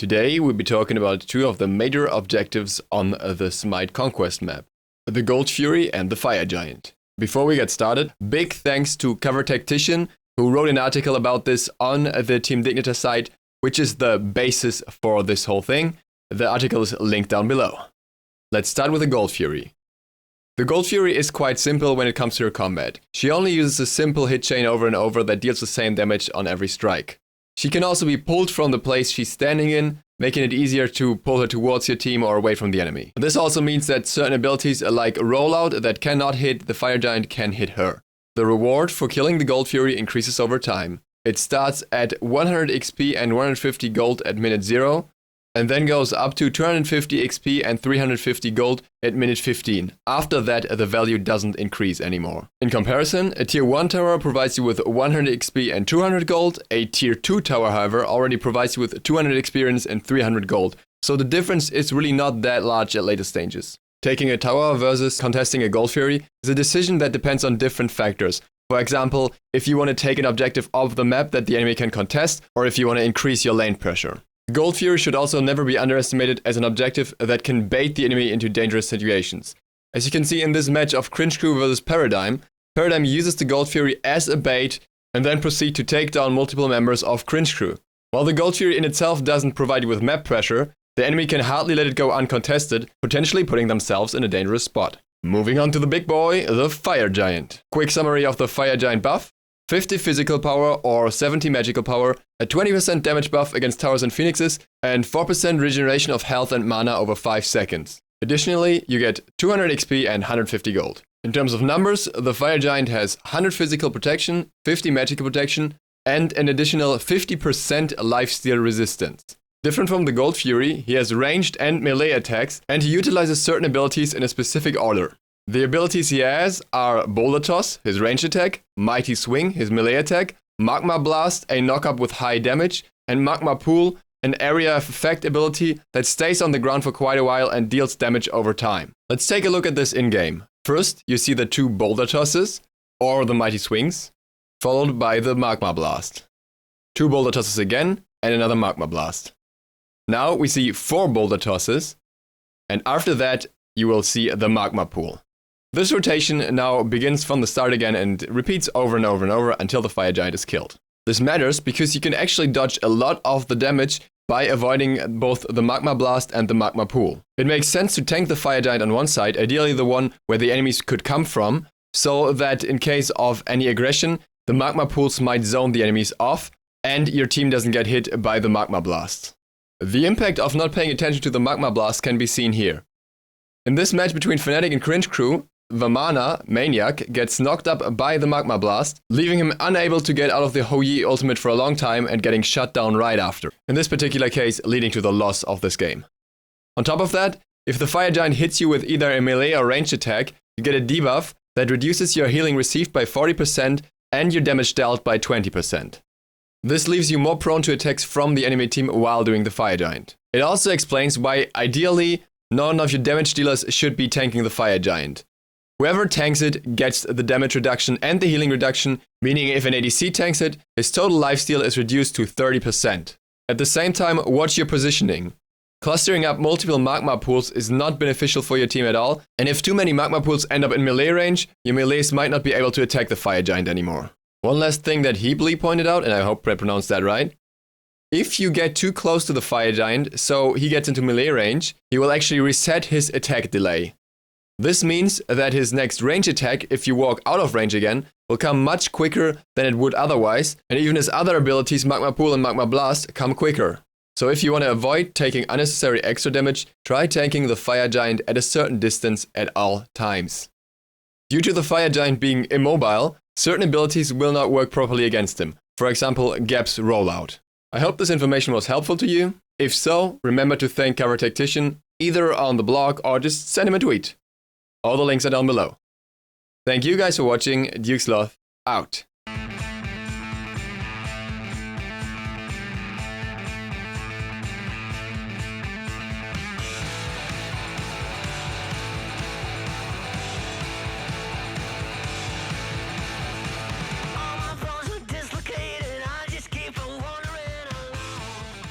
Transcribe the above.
Today we'll be talking about two of the major objectives on the Smite Conquest map, the Gold Fury and the Fire Giant. Before we get started, big thanks to Cover Tactician, who wrote an article about this on the Team Dignitas site, which is the basis for this whole thing. The article is linked down below. Let's start with the Gold Fury. The Gold Fury is quite simple when it comes to her combat. She only uses a simple hit chain over and over that deals the same damage on every strike. She can also be pulled from the place she's standing in, making it easier to pull her towards your team or away from the enemy. This also means that certain abilities like Rollout that cannot hit the Fire Giant can hit her. The reward for killing the Gold Fury increases over time. It starts at 100 XP and 150 gold at minute 0, and then goes up to 250 XP and 350 gold at minute 15. After that, the value doesn't increase anymore. In comparison, a tier 1 tower provides you with 100 XP and 200 gold. A tier 2 tower, however, already provides you with 200 experience and 300 gold. So the difference is really not that large at later stages. Taking a tower versus contesting a Gold Fury is a decision that depends on different factors. For example, if you want to take an objective off the map that the enemy can contest, or if you want to increase your lane pressure. Gold Fury should also never be underestimated as an objective that can bait the enemy into dangerous situations. As you can see in this match of Cringe Crew vs Paradigm, Paradigm uses the Gold Fury as a bait and then proceed to take down multiple members of Cringe Crew. While the Gold Fury in itself doesn't provide you with map pressure, the enemy can hardly let it go uncontested, potentially putting themselves in a dangerous spot. Moving on to the big boy, the Fire Giant. Quick summary of the Fire Giant buff. 50 physical power or 70 magical power, a 20% damage buff against towers and phoenixes, and 4% regeneration of health and mana over 5 seconds. Additionally, you get 200 XP and 150 gold. In terms of numbers, the Fire Giant has 100 physical protection, 50 magical protection, and an additional 50% lifesteal resistance. Different from the Gold Fury, he has ranged and melee attacks, and he utilizes certain abilities in a specific order. The abilities he has are Boulder Toss, his ranged attack, Mighty Swing, his melee attack, Magma Blast, a knockup with high damage, and Magma Pool, an area of effect ability that stays on the ground for quite a while and deals damage over time. Let's take a look at this in-game. First, you see the 2 Boulder Tosses, or the Mighty Swings, followed by the Magma Blast. 2 Boulder Tosses again, and another Magma Blast. Now we see 4 Boulder Tosses, and after that you will see the Magma Pool. This rotation now begins from the start again and repeats over and over and over until the Fire Giant is killed. This matters because you can actually dodge a lot of the damage by avoiding both the Magma Blast and the Magma Pool. It makes sense to tank the Fire Giant on one side, ideally the one where the enemies could come from, so that in case of any aggression, the Magma Pools might zone the enemies off and your team doesn't get hit by the Magma Blast. The impact of not paying attention to the Magma Blast can be seen here. In this match between Fnatic and Cringe Crew, the Mana, Maniac, gets knocked up by the Magma Blast, leaving him unable to get out of the Hou-Yi ultimate for a long time and getting shut down right after. In this particular case, leading to the loss of this game. On top of that, if the Fire Giant hits you with either a melee or ranged attack, you get a debuff that reduces your healing received by 40% and your damage dealt by 20%. This leaves you more prone to attacks from the enemy team while doing the Fire Giant. It also explains why, ideally, none of your damage dealers should be tanking the Fire Giant. Whoever tanks it gets the damage reduction and the healing reduction, meaning if an ADC tanks it, his total lifesteal is reduced to 30%. At the same time, watch your positioning. Clustering up multiple Magma Pools is not beneficial for your team at all, and if too many Magma Pools end up in melee range, your melees might not be able to attack the Fire Giant anymore. One last thing that Heebly pointed out, and I hope I pronounced that right. If you get too close to the Fire Giant, so he gets into melee range, he will actually reset his attack delay. This means that his next range attack, if you walk out of range again, will come much quicker than it would otherwise, and even his other abilities, Magma Pool and Magma Blast, come quicker. So if you want to avoid taking unnecessary extra damage, try tanking the Fire Giant at a certain distance at all times. Due to the Fire Giant being immobile, certain abilities will not work properly against him, for example, Gap's Rollout. I hope this information was helpful to you. If so, remember to thank Cover Tactician, either on the blog or just send him a tweet. All the links are down below. Thank you guys for watching. Dukesloth out.